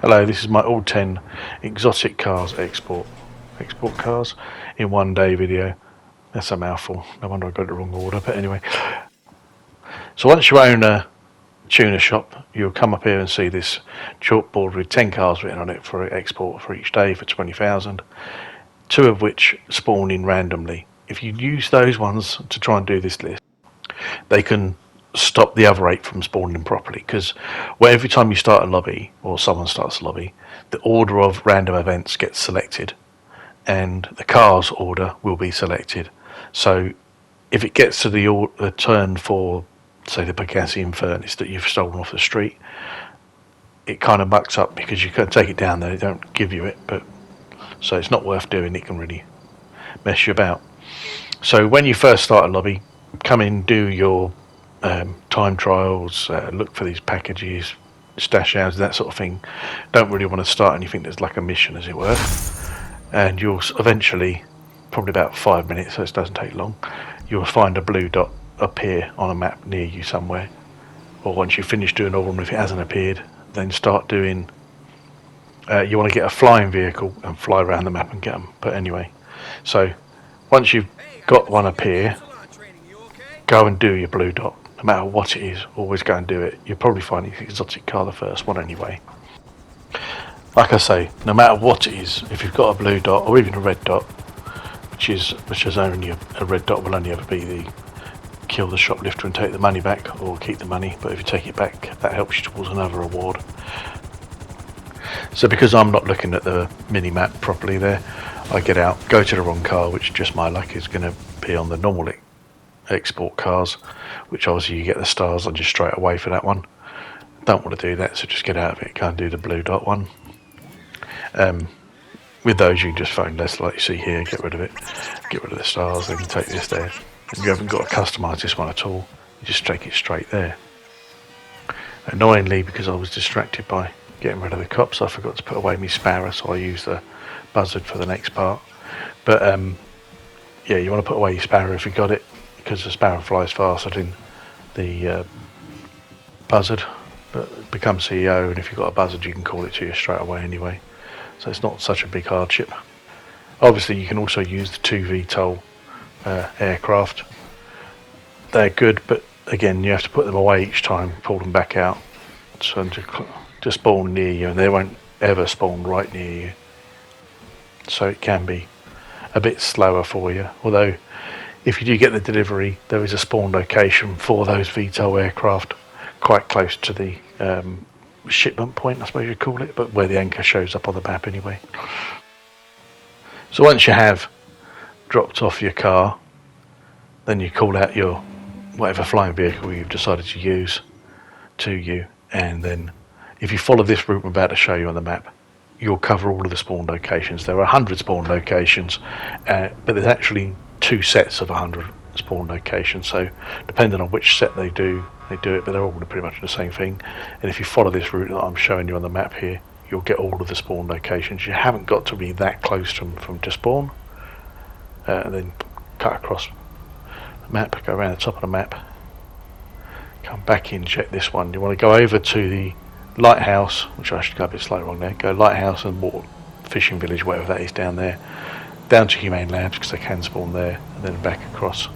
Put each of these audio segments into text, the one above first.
Hello, this is my all 10 exotic cars export cars in one day video. That's a mouthful. No wonder I got it the wrong order, but anyway. So once you own a tuner shop, you'll come up here and see this chalkboard with 10 cars written on it for export for each day for 20,000, 2 of which spawn in randomly. If you use those ones to try and do this list, they can stop the other 8 from spawning properly, because every time you start a lobby or someone starts a lobby, the order of random events gets selected and the cars order will be selected. So if it gets to the turn for, say, the potassium furnace that you've stolen off the street, it kind of mucks up because you can take it down there, they don't give you it, but so it's not worth doing. It can really mess you about. So when you first start a lobby, come in, do your time trials, look for these packages, stash houses, that sort of thing. Don't really want to start anything that's like a mission, as it were. And you'll eventually, probably about 5 minutes, so it doesn't take long, you'll find a blue dot appear on a map near you somewhere. Or once you finish doing all of them, if it hasn't appeared, then start doing, you want to get a flying vehicle and fly around the map and get them. But anyway, so once you've got one appear, go and do your blue dot. No matter what it is, always go and do it. You'll probably find the exotic car the first one anyway. Like I say, no matter what it is, if you've got a blue dot or even a red dot, which is only a red dot will only ever be the kill the shoplifter and take the money back, or keep the money, but if you take it back, that helps you towards another reward. So because I'm not looking at the mini-map properly there, I get out, go to the wrong car, which just my luck is going to be on the normal export cars, which obviously you get the stars on just straight away for that one. Don't want to do that, so just get out of it, go and do the blue dot one. With those you can just phone less, like you see here, get rid of it, get rid of the stars, then you take this there. If you haven't got to customise this one at all, you just take it straight there. Annoyingly, because I was distracted by getting rid of the cops, I forgot to put away my sparrow, so I use the buzzard for the next part. But yeah, you want to put away your sparrow if you got it, because the sparrow flies faster than the buzzard. But become CEO, and if you've got a buzzard, you can call it to you straight away anyway. So it's not such a big hardship. Obviously, you can also use the 2 VTOL aircraft. They're good, but again, you have to put them away each time, pull them back out, so to spawn near you, and they won't ever spawn right near you. So it can be a bit slower for you. Although, if you do get the delivery, there is a spawn location for those VTOL aircraft quite close to the shipment point, I suppose you'd call it, but where the anchor shows up on the map anyway. So once you have dropped off your car, then you call out your whatever flying vehicle you've decided to use to you, and then if you follow this route I'm about to show you on the map, you'll cover all of the spawn locations. There are 100 spawn locations, but there's actually 2 sets of 100 spawn locations, so depending on which set they do it, but they're all pretty much the same thing. And if you follow this route that I'm showing you on the map here, you'll get all of the spawn locations. You haven't got to be that close to them from to spawn, and then cut across the map, go around the top of the map, come back in, check this one. You want to go over to the lighthouse, which I should go a bit slightly wrong there, go lighthouse and water fishing village, whatever that is down there, down to Humane Labs, because they can spawn there, and then back across,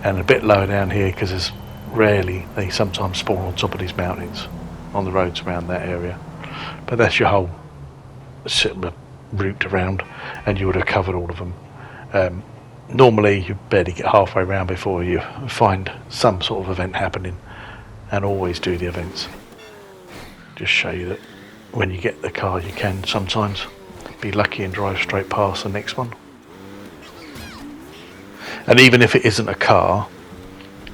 and a bit lower down here, because there's rarely, they sometimes spawn on top of these mountains on the roads around that area. But that's your whole route around, and you would have covered all of them. Normally you barely get halfway around before you find some sort of event happening, and always do the events. Just show you that when you get the car, you can sometimes be lucky and drive straight past the next one. And even if it isn't a car,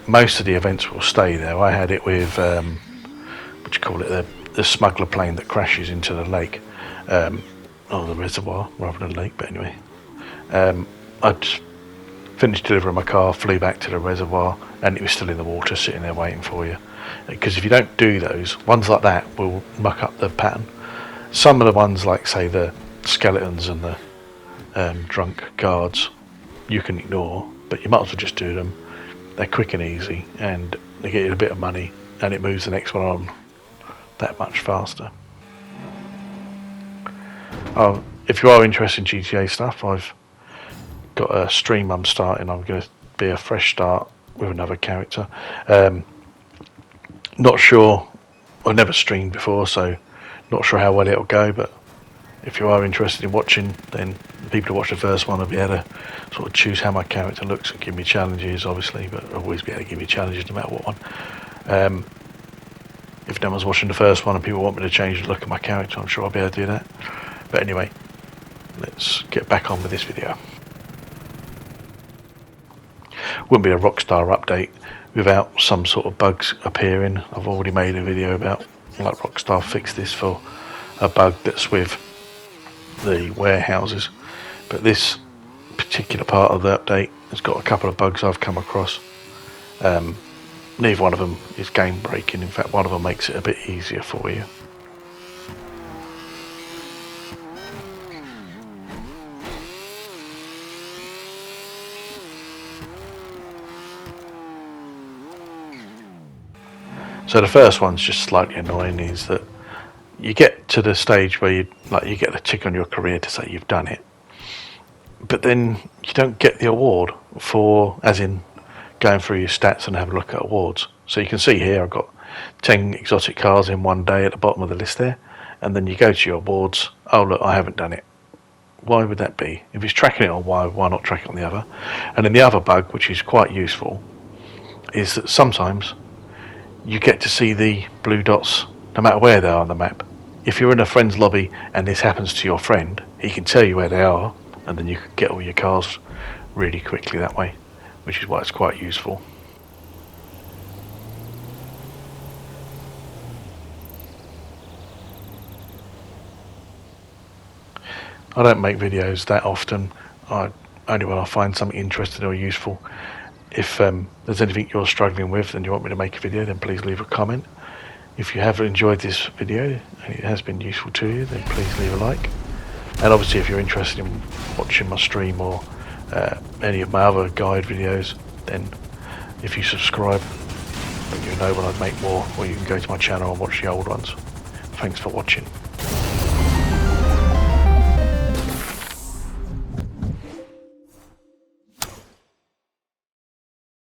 most of the events will stay there. I had it with what you call it, the smuggler plane that crashes into the lake, or the reservoir rather than lake, but anyway. I'd finished delivering my car, flew back to the reservoir, and it was still in the water sitting there waiting for you. Because if you don't do those, ones like that will muck up the pattern. Some of the ones, like say the skeletons and the drunk guards, you can ignore, but you might as well just do them. They're quick and easy, and they get you a bit of money, and it moves the next one on that much faster. If you are interested in GTA stuff, I've got a stream I'm starting. I'm going to be a fresh start with another character. Not sure. I've never streamed before, so not sure how well it'll go. But if you are interested in watching, then the people who watch the first one will be able to sort of choose how my character looks and give me challenges, obviously. But I'll always be able to give me challenges no matter what one. If no one's watching the first one and people want me to change the look of my character, I'm sure I'll be able to do that. But anyway, let's get back on with this video. Wouldn't be a Rockstar update without some sort of bugs appearing. I've already made a video about like Rockstar fixed this for a bug that's with the warehouses, but this particular part of the update has got a couple of bugs I've come across. Neither one of them is game breaking. In fact, one of them makes it a bit easier for you. So the first one's just slightly annoying, is that you get to the stage where you get a tick on your career to say you've done it, but then you don't get the award for, as in going through your stats and have a look at awards. So you can see here I've got 10 exotic cars in one day at the bottom of the list there, and then you go to your awards. Oh look, I haven't done it. Why would that be? If it's tracking it on one, why not track it on the other? And then the other bug, which is quite useful, is that sometimes you get to see the blue dots no matter where they are on the map. If you're in a friend's lobby and this happens to your friend, he can tell you where they are, and then you can get all your cars really quickly that way, which is why it's quite useful. I don't make videos that often. Only when I find something interesting or useful. If there's anything you're struggling with and you want me to make a video, then please leave a comment. If you have enjoyed this video and it has been useful to you, then please leave a like. And obviously if you're interested in watching my stream or any of my other guide videos, then if you subscribe, then you know when I make more, or you can go to my channel and watch the old ones. Thanks for watching.